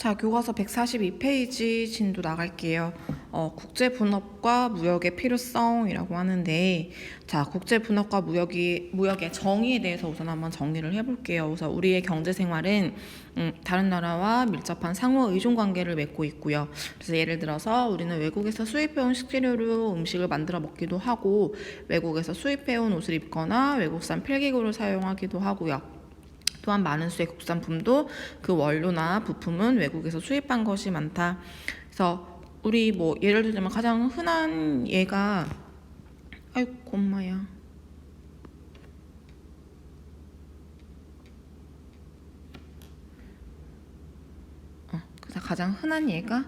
자, 교과서 142페이지 진도 나갈게요. 국제분업과 무역의 필요성이라고 하는데, 자, 국제분업과 무역의 정의에 대해서 우선 한번 정리를 해볼게요. 우선 우리의 경제생활은 다른 나라와 밀접한 상호 의존 관계를 맺고 있고요. 그래서 예를 들어서 우리는 외국에서 수입해온 식재료로 음식을 만들어 먹기도 하고, 외국에서 수입해온 옷을 입거나 외국산 필기구를 사용하기도 하고요. 또한 많은 수의 국산품도 그 원료나 부품은 외국에서 수입한 것이 많다. 그래서 우리 뭐 예를 들자면 가장 흔한 예가 아이고 엄마야. 그래서 가장 흔한 예가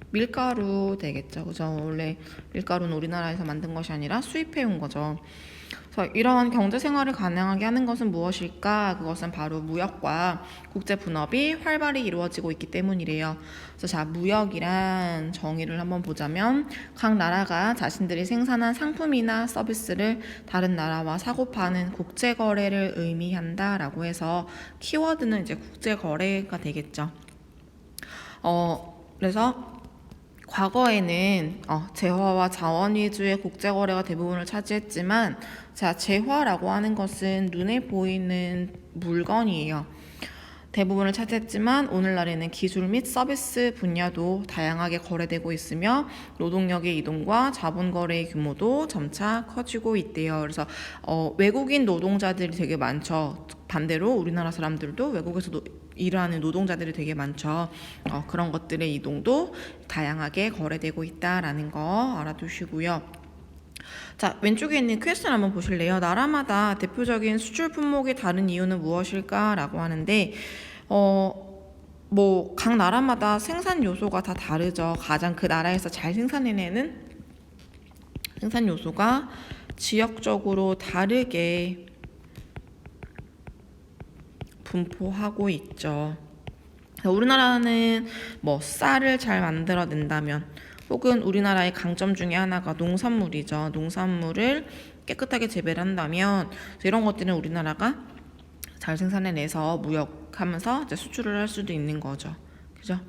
밀가루 되겠죠. 그죠? 원래 밀가루는 우리나라에서 만든 것이 아니라 수입해 온 거죠. 그래서 이러한 경제 생활을 가능하게 하는 것은 무엇일까? 그것은 바로 무역과 국제 분업이 활발히 이루어지고 있기 때문이래요. 그래서 자, 무역이란 정의를 한번 보자면 각 나라가 자신들이 생산한 상품이나 서비스를 다른 나라와 사고 파는 국제 거래를 의미한다라고 해서 키워드는 이제 국제 거래가 되겠죠. 그래서 과거에는 재화와 자원 위주의 국제거래가 대부분을 차지했지만, 자, 재화라고 하는 것은 눈에 보이는 물건이에요. 대부분을 차지했지만 오늘날에는 기술 및 서비스 분야도 다양하게 거래되고 있으며 노동력의 이동과 자본 거래의 규모도 점차 커지고 있대요. 그래서 외국인 노동자들이 되게 많죠. 반대로 우리나라 사람들도 외국에서 일하는 노동자들이 되게 많죠. 그런 것들의 이동도 다양하게 거래되고 있다라는 거 알아두시고요. 자, 왼쪽에 있는 퀘스천 한번 보실래요? 나라마다 대표적인 수출 품목이 다른 이유는 무엇일까? 라고 하는데 뭐 각 나라마다 생산 요소가 다 다르죠. 가장 그 나라에서 잘 생산해내는 생산 요소가 지역적으로 다르게 분포하고 있죠. 우리나라는 뭐 쌀을 잘 만들어낸다면, 혹은 우리나라의 강점 중에 하나가 농산물이죠. 농산물을 깨끗하게 재배를 한다면 이런 것들은 우리나라가 잘 생산해내서 무역하면서 이제 수출을 할 수도 있는 거죠. 그죠?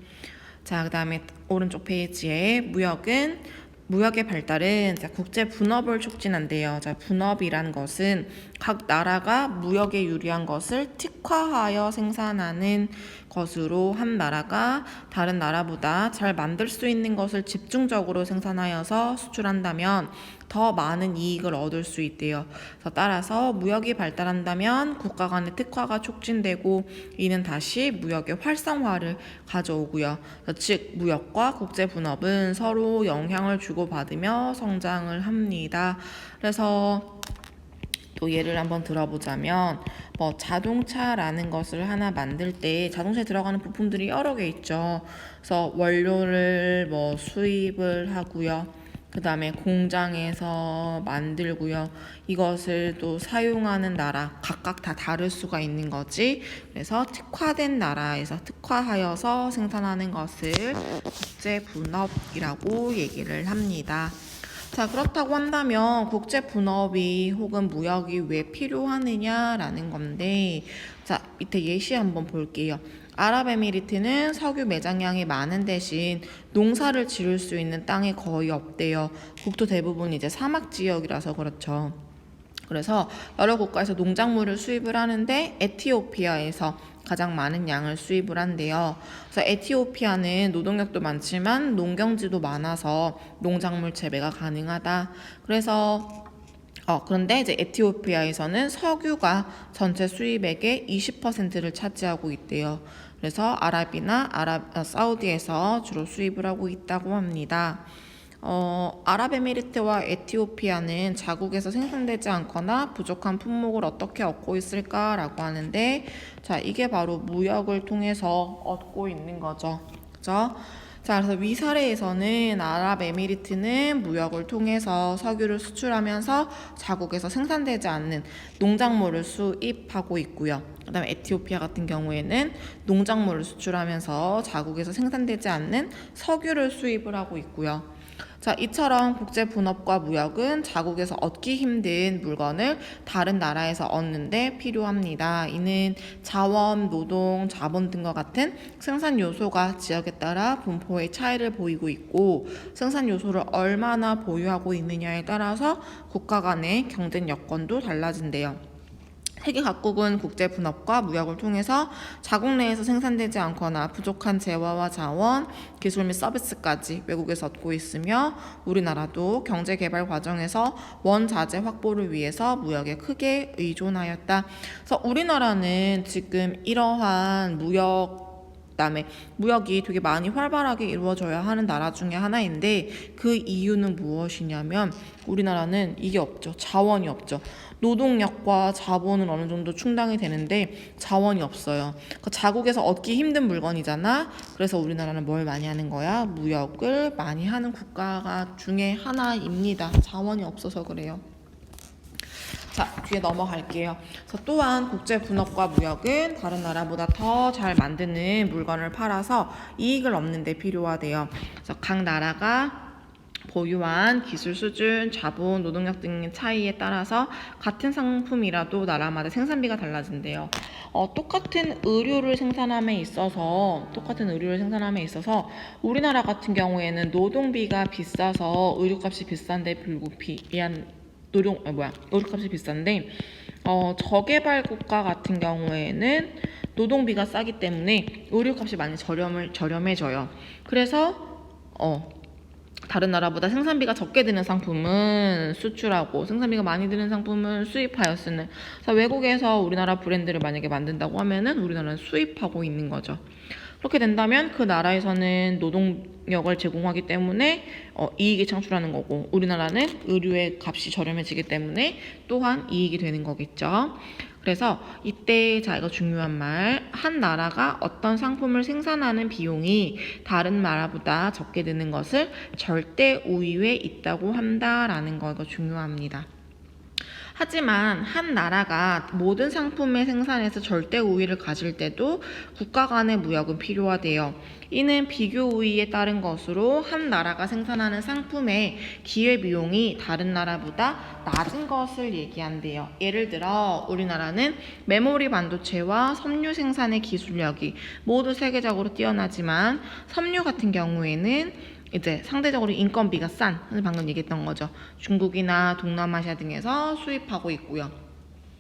자, 그 다음에 오른쪽 페이지에 무역의 발달은 국제 분업을 촉진한대요. 자, 분업이란 것은 각 나라가 무역에 유리한 것을 특화하여 생산하는 것으로 한 나라가 다른 나라보다 잘 만들 수 있는 것을 집중적으로 생산하여서 수출한다면 더 많은 이익을 얻을 수 있대요. 따라서 무역이 발달한다면 국가 간의 특화가 촉진되고 이는 다시 무역의 활성화를 가져오고요. 즉 무역과 국제 분업은 서로 영향을 주고받으며 성장을 합니다. 그래서 또 예를 한번 들어보자면 뭐 자동차라는 것을 하나 만들 때 자동차에 들어가는 부품들이 여러 개 있죠. 그래서 원료를 뭐 수입을 하고요. 그 다음에 공장에서 만들고요. 이것을 또 사용하는 나라 각각 다 다를 수가 있는 거지. 그래서 특화된 나라에서 특화하여서 생산하는 것을 국제분업이라고 얘기를 합니다. 자, 그렇다고 한다면 국제분업이 혹은 무역이 왜 필요하느냐라는 건데, 자, 밑에 예시 한번 볼게요. 아랍에미리트는 석유 매장량이 많은 대신 농사를 지을 수 있는 땅이 거의 없대요. 국토 대부분 이제 사막 지역이라서 그렇죠. 그래서 여러 국가에서 농작물을 수입을 하는데 에티오피아에서 가장 많은 양을 수입을 한대요. 그래서 에티오피아는 노동력도 많지만 농경지도 많아서 농작물 재배가 가능하다. 그래서 그런데 이제 에티오피아에서는 석유가 전체 수입액의 20%를 차지하고 있대요. 그래서 사우디에서 주로 수입을 하고 있다고 합니다. 아랍에미리트와 에티오피아는 자국에서 생산되지 않거나 부족한 품목을 어떻게 얻고 있을까라고 하는데, 자, 이게 바로 무역을 통해서 얻고 있는 거죠. 그죠? 자, 그래서 위 사례에서는 아랍에미리트는 무역을 통해서 석유를 수출하면서 자국에서 생산되지 않는 농작물을 수입하고 있고요. 그 다음에 에티오피아 같은 경우에는 농작물을 수출하면서 자국에서 생산되지 않는 석유를 수입을 하고 있고요. 자, 이처럼 국제 분업과 무역은 자국에서 얻기 힘든 물건을 다른 나라에서 얻는데 필요합니다. 이는 자원, 노동, 자본 등과 같은 생산 요소가 지역에 따라 분포의 차이를 보이고 있고 생산 요소를 얼마나 보유하고 있느냐에 따라서 국가 간의 경쟁 여건도 달라진대요. 세계 각국은 국제 분업과 무역을 통해서 자국 내에서 생산되지 않거나 부족한 재화와 자원, 기술 및 서비스까지 외국에서 얻고 있으며 우리나라도 경제 개발 과정에서 원자재 확보를 위해서 무역에 크게 의존하였다. 그래서 우리나라는 지금 이러한 그다음에 무역이 되게 많이 활발하게 이루어져야 하는 나라 중에 하나인데 그 이유는 무엇이냐면 우리나라는 이게 없죠. 자원이 없죠. 노동력과 자본은 어느 정도 충당이 되는데 자원이 없어요. 그러니까 자국에서 얻기 힘든 물건이잖아. 그래서 우리나라는 뭘 많이 하는 거야? 무역을 많이 하는 국가가 중에 하나입니다. 자원이 없어서 그래요. 자, 뒤에 넘어갈게요. 그래서 또한 국제 분업과 무역은 다른 나라보다 더 잘 만드는 물건을 팔아서 이익을 얻는 데 필요하대요. 그래서 각 나라가 보유한 기술 수준, 자본, 노동력 등의 차이에 따라서 같은 상품이라도 나라마다 생산비가 달라진대요. 똑같은 의류를 생산함에 있어서 우리나라 같은 경우에는 노동비가 비싸서 의류값이 비싼데 의류값이 비싼데 저개발 국가 같은 경우에는 노동비가 싸기 때문에 의류값이 많이 저렴해져요. 그래서 다른 나라보다 생산비가 적게 드는 상품은 수출하고 생산비가 많이 드는 상품은 수입하여 쓰는. 그래서 외국에서 우리나라 브랜드를 만약에 만든다고 하면은 우리나라는 수입하고 있는 거죠. 그렇게 된다면 그 나라에서는 노동력을 제공하기 때문에 이익이 창출하는 거고 우리나라는 의류의 값이 저렴해지기 때문에 또한 이익이 되는 거겠죠. 그래서 이때 자 이거 중요한 말, 한 나라가 어떤 상품을 생산하는 비용이 다른 나라보다 적게 드는 것을 절대 우위에 있다고 한다라는 거 이거 중요합니다. 하지만 한 나라가 모든 상품의 생산에서 절대 우위를 가질 때도 국가 간의 무역은 필요하대요. 이는 비교 우위에 따른 것으로 한 나라가 생산하는 상품의 기회비용이 다른 나라보다 낮은 것을 얘기한대요. 예를 들어 우리나라는 메모리 반도체와 섬유 생산의 기술력이 모두 세계적으로 뛰어나지만 섬유 같은 경우에는 이제 상대적으로 인건비가 싼, 방금 얘기했던 거죠. 중국이나 동남아시아 등에서 수입하고 있고요.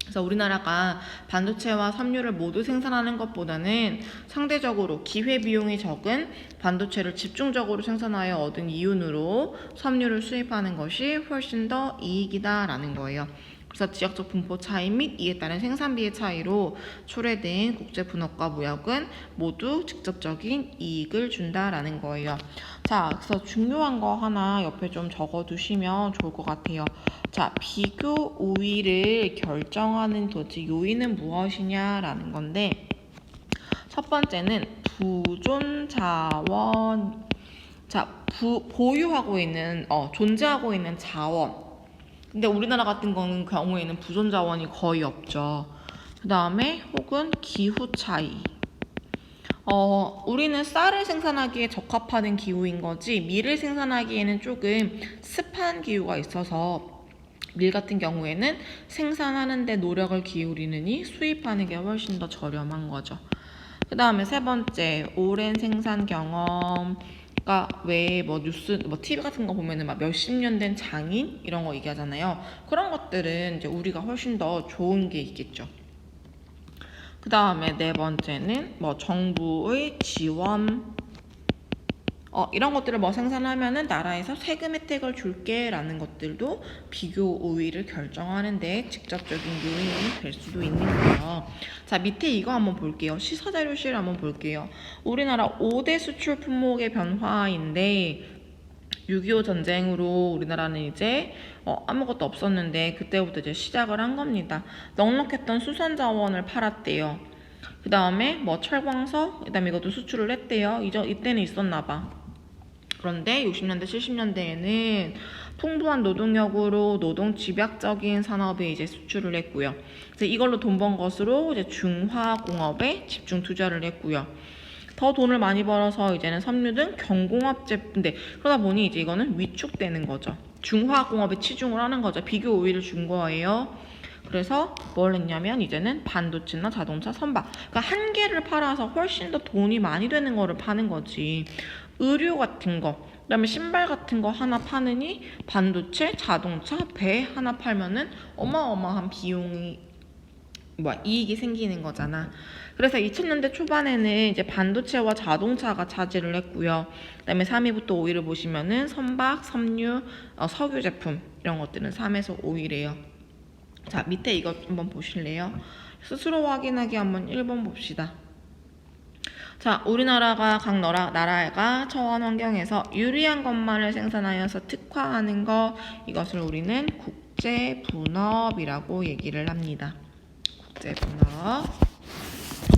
그래서 우리나라가 반도체와 섬유를 모두 생산하는 것보다는 상대적으로 기회비용이 적은 반도체를 집중적으로 생산하여 얻은 이윤으로 섬유를 수입하는 것이 훨씬 더 이익이다라는 거예요. 그래서 지역적 분포 차이 및 이에 따른 생산비의 차이로 초래된 국제 분업과 무역은 모두 직접적인 이익을 준다라는 거예요. 자, 그래서 중요한 거 하나 옆에 좀 적어두시면 좋을 것 같아요. 자, 비교 우위를 결정하는 도지 요인은 무엇이냐라는 건데 첫 번째는 부존 자원. 자, 보유하고 있는 존재하고 있는 자원. 근데 우리나라 같은 경우에는 부존 자원이 거의 없죠. 그 다음에 혹은 기후 차이. 우리는 쌀을 생산하기에 적합하는 기후인 거지 밀을 생산하기에는 조금 습한 기후가 있어서 밀 같은 경우에는 생산하는 데 노력을 기울이느니 수입하는 게 훨씬 더 저렴한 거죠. 그 다음에 세 번째, 오랜 생산 경험. 왜 뉴스, TV 같은 거 보면은 막 몇십 년 된 장인 이런 거 얘기하잖아요. 그런 것들은 이제 우리가 훨씬 더 좋은 게 있겠죠. 그 다음에 네 번째는 정부의 지원. 이런 것들을 생산하면은 나라에서 세금 혜택을 줄게라는 것들도 비교 우위를 결정하는데 직접적인 요인이 될 수도 있는 거예요. 자, 밑에 이거 한번 볼게요. 시사자료실 한번 볼게요. 우리나라 5대 수출 품목의 변화인데 6.25 전쟁으로 우리나라는 이제 아무것도 없었는데 그때부터 이제 시작을 한 겁니다. 넉넉했던 수선 자원을 팔았대요. 그 다음에 철광석, 그 다음에 이것도 수출을 했대요. 이때는 있었나 봐. 그런데 60년대, 70년대에는 풍부한 노동력으로 노동 집약적인 산업에 이제 수출을 했고요. 그래서 이걸로 돈 번 것으로 이제 중화공업에 집중 투자를 했고요. 더 돈을 많이 벌어서 이제는 섬유 등 경공업 제품인데 그러다 보니 이제 이거는 위축되는 거죠. 중화공업에 치중을 하는 거죠. 비교 우위를 준 거예요. 그래서 뭘 했냐면 이제는 반도체나 자동차, 선박 그러니까 한 개를 팔아서 훨씬 더 돈이 많이 되는 거를 파는 거지. 의류 같은 거 그다음에 신발 같은 거 하나 파느니 반도체, 자동차, 배 하나 팔면은 어마어마한 비용이 이익이 생기는 거잖아. 그래서 2000년대 초반에는 이제 반도체와 자동차가 차지를 했고요. 그다음에 3위부터 5위를 보시면은 선박, 섬유, 석유 제품 이런 것들은 3에서 5위래요. 자, 밑에 이거 한번 보실래요? 스스로 확인하기 한번 1번 봅시다. 자, 우리나라가 각 나라가 처한 환경에서 유리한 것만을 생산하여서 특화하는 것, 이것을 우리는 국제분업이라고 얘기를 합니다. 국제분업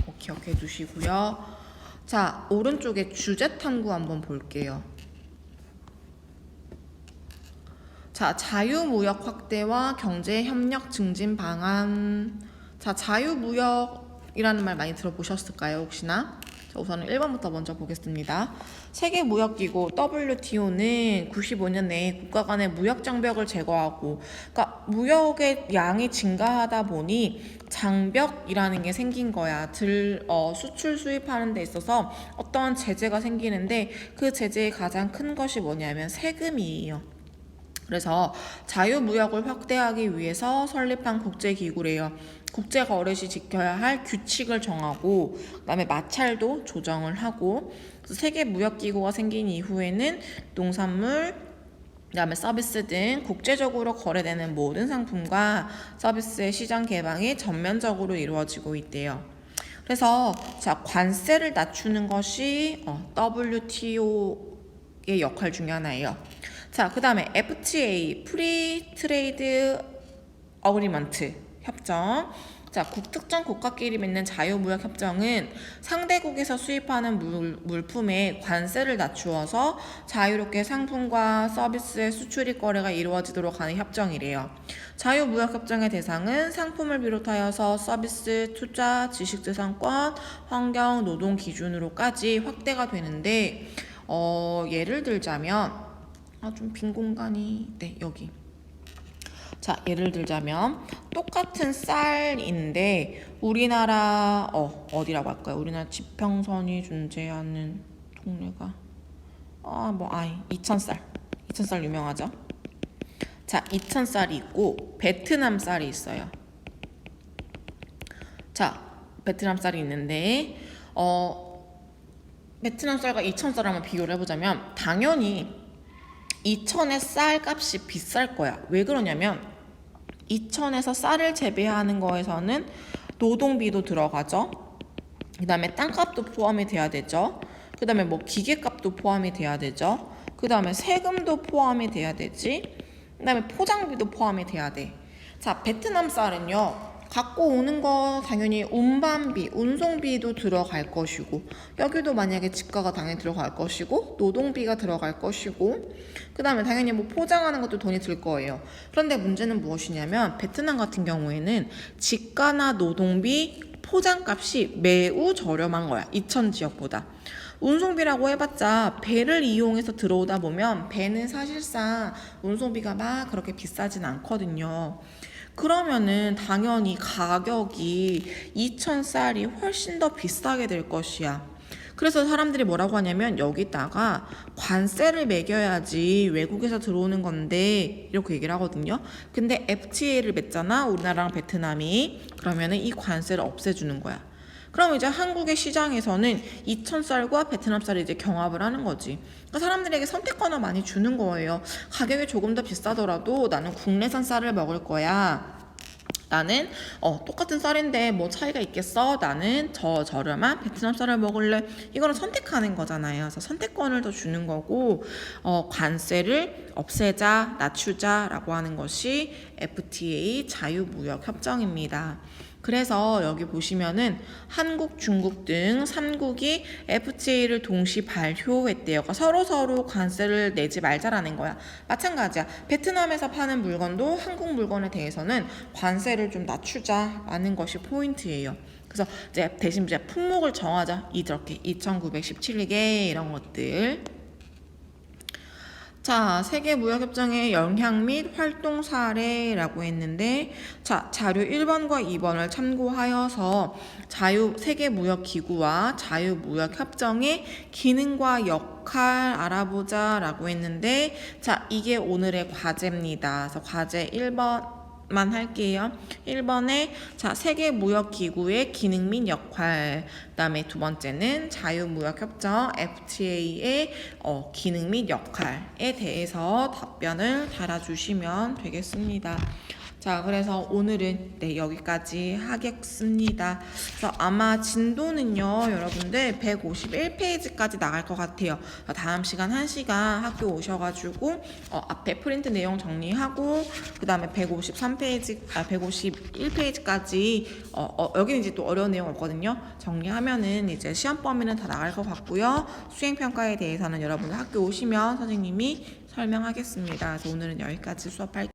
꼭 기억해 두시고요. 자, 오른쪽에 주제 탐구 한번 볼게요. 자, 자유무역 확대와 경제협력 증진 방안. 자, 자유무역이라는 말 많이 들어보셨을까요, 혹시나? 자, 우선은 1번부터 먼저 보겠습니다. 세계무역기구 WTO는 95년 내에 국가 간의 무역 장벽을 제거하고, 그러니까 무역의 양이 증가하다 보니 장벽이라는 게 생긴 거야. 수출 수입하는 데 있어서 어떤 제재가 생기는데 그 제재의 가장 큰 것이 뭐냐면 세금이에요. 그래서 자유무역을 확대하기 위해서 설립한 국제기구래요. 국제거래 시 지켜야 할 규칙을 정하고 그다음에 마찰도 조정을 하고 세계무역기구가 생긴 이후에는 농산물 그다음에 서비스 등 국제적으로 거래되는 모든 상품과 서비스의 시장 개방이 전면적으로 이루어지고 있대요. 그래서 자, 관세를 낮추는 것이 WTO의 역할 중에 하나예요. 자, 그 다음에 FTA, 프리 트레이드 어그리먼트 협정. 자, 특정 국가끼리 맺는 자유무역 협정은 상대국에서 수입하는 물품에 관세를 낮추어서 자유롭게 상품과 서비스의 수출입 거래가 이루어지도록 하는 협정이래요. 자유무역 협정의 대상은 상품을 비롯하여서 서비스, 투자, 지식재산권, 환경, 노동 기준으로까지 확대가 되는데 예를 들자면 좀 빈 공간이 여기. 자, 예를 들자면 똑같은 쌀인데 우리나라 어디라고 할까요? 우리나라 지평선이 존재하는 동네가 이천쌀 유명하죠? 자, 이천쌀이 있고 베트남 쌀이 있어요. 자, 베트남 쌀이 있는데 베트남 쌀과 이천쌀 한번 비교를 해보자면 당연히 이천의 쌀 값이 비쌀 거야. 왜 그러냐면 이천에서 쌀을 재배하는 거에서는 노동비도 들어가죠. 그 다음에 땅값도 포함이 돼야 되죠. 그 다음에 기계값도 포함이 돼야 되죠. 그 다음에 세금도 포함이 돼야 되지. 그 다음에 포장비도 포함이 돼야 돼. 자, 베트남 쌀은요. 갖고 오는 거 당연히 운반비, 운송비도 들어갈 것이고 여기도 만약에 집가가 당연히 들어갈 것이고 노동비가 들어갈 것이고 그 다음에 당연히 포장하는 것도 돈이 들 거예요. 그런데 문제는 무엇이냐면 베트남 같은 경우에는 집가나 노동비, 포장값이 매우 저렴한 거야. 이천 지역보다. 운송비라고 해봤자 배를 이용해서 들어오다 보면 배는 사실상 운송비가 막 그렇게 비싸진 않거든요. 그러면은 당연히 가격이 이천 쌀이 훨씬 더 비싸게 될 것이야. 그래서 사람들이 뭐라고 하냐면 여기다가 관세를 매겨야지 외국에서 들어오는 건데 이렇게 얘기를 하거든요. 근데 FTA를 맺잖아, 우리나라랑 베트남이. 그러면은 이 관세를 없애주는 거야. 그럼 이제 한국의 시장에서는 이천 쌀과 베트남 쌀을 이제 경합을 하는 거지. 그러니까 사람들에게 선택권을 많이 주는 거예요. 가격이 조금 더 비싸더라도 나는 국내산 쌀을 먹을 거야. 나는 똑같은 쌀인데 차이가 있겠어? 나는 저렴한 베트남 쌀을 먹을래. 이거는 선택하는 거잖아요. 그래서 선택권을 더 주는 거고 관세를 없애자, 낮추자라고 하는 것이 FTA 자유무역 협정입니다. 그래서 여기 보시면은 한국, 중국 등 3국이 FTA를 동시 발효했대요. 그러니까 서로 관세를 내지 말자라는 거야. 마찬가지야. 베트남에서 파는 물건도 한국 물건에 대해서는 관세를 좀 낮추자라는 것이 포인트예요. 그래서 이제 대신 이제 품목을 정하자. 이렇게 2917개 이런 것들. 자, 세계무역협정의 영향 및 활동 사례라고 했는데, 자, 자료 1번과 2번을 참고하여서 세계무역기구와 자유무역협정의 기능과 역할 알아보자 라고 했는데, 자, 이게 오늘의 과제입니다. 그래서 과제 1번만 할게요. 1번에 자, 세계무역기구의 기능 및 역할, 그 다음에 두 번째는 자유무역협정 FTA의 기능 및 역할에 대해서 답변을 달아주시면 되겠습니다. 자, 그래서 오늘은 여기까지 하겠습니다. 그래서 아마 진도는요, 여러분들 151페이지까지 나갈 것 같아요. 다음 시간 1시간 학교 오셔가지고 앞에 프린트 내용 정리하고 그 다음에 151페이지까지 여기는 이제 또 어려운 내용 없거든요. 정리하면은 이제 시험 범위는 다 나갈 것 같고요. 수행평가에 대해서는 여러분들 학교 오시면 선생님이 설명하겠습니다. 그래서 오늘은 여기까지 수업할게요.